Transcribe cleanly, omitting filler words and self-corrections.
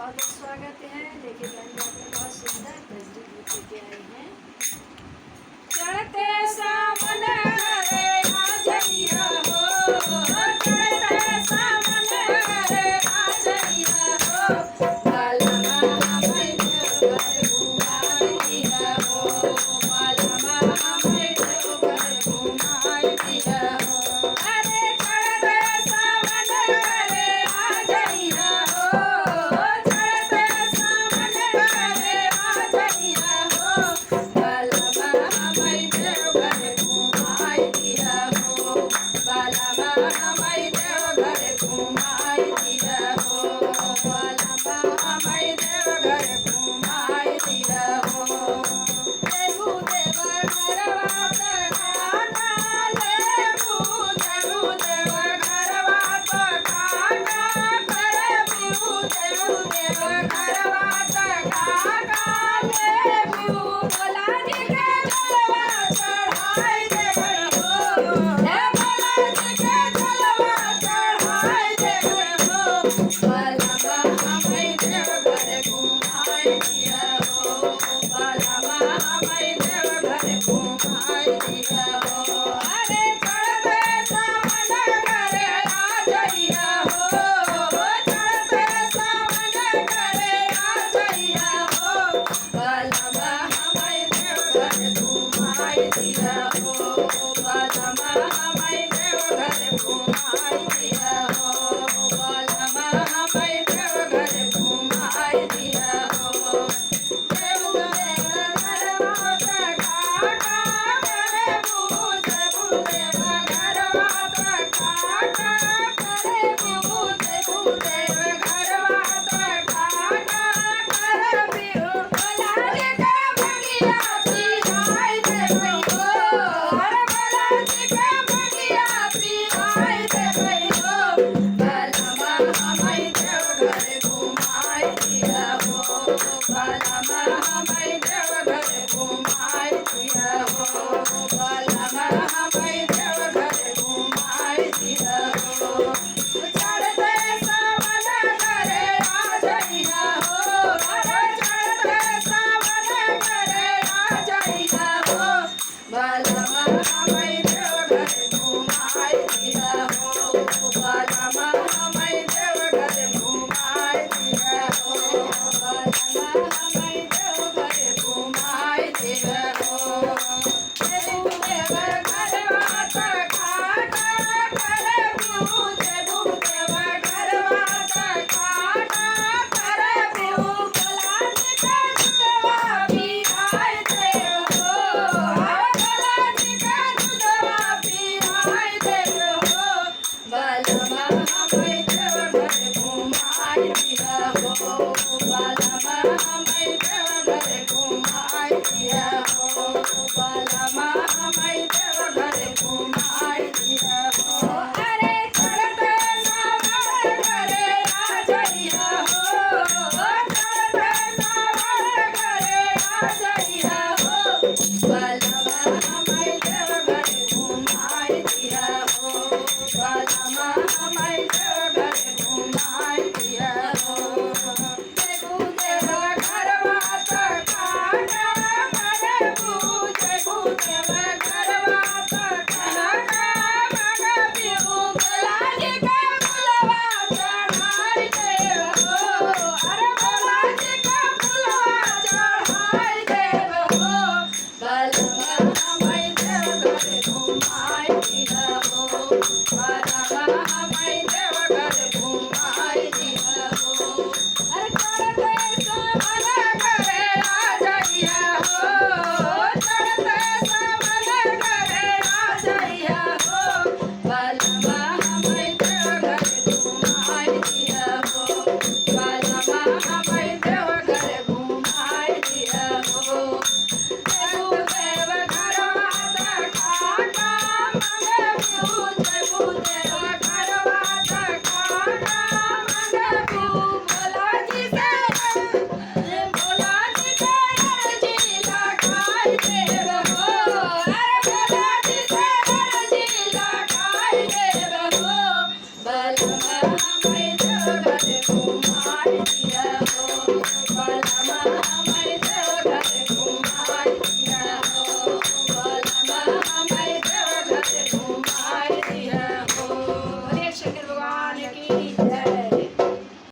बहुत स्वागत है। देखिए बहन आपने बहुत सुंदर गजरी गीत लेके आए हैं। चढ़ते सावन रे आजइया हो, चढ़ते सावन रे आजइया हो, बालमा हमें देवघर घुमाइया हो, बालमा हमें देवघर घुमाइया हो। अरे चढ़ते सावन रे आजइया हो, चढ़ते सावन रे आजइया हो, बालमा हमें देवघर घुमाइया हो, बालमा हमें देवघर घुमाइया हो, बालमा हमें देवघर घुमाइया हो। देहु देवघरवा तकाना लेहु, देहु देवघरवा तकाना करबिहु, देहु देवघरवा तकाना लेहु, भोला जी के जलवा चढ़ाई देबै हो, हे भोला जी के जलवा चढ़ाई देबै हो, बालमा हमें देवघर घुमाइया हो, बालमा हमें देवघर घुमाइया हो। अरे चढ़ते सावन रे आजइया हो, चढ़ते सावन रे आजइया हो, बालमा हमें देवघर घुमाइया हो, बालमा हमें देवघर घुमाइया हो, बालमा हमें देवघर घुमाइया हो। देहु देवघरवा तकाना करबिहु, देहु देवघरवा तकाना करबिहु, देहु देवघरवा तकाना करबिहु, भोला जी के भंगिया पियाई देबै हो, अरे भोला जी के भंगिया पियाई देबै हो, बालमा हमें देवघर घुमाइया हो, बालमा हमें देवघर घुमाइया हो, बालमा हमें देवघर घुमाइया हो। चढ़ते सावन लांब लांब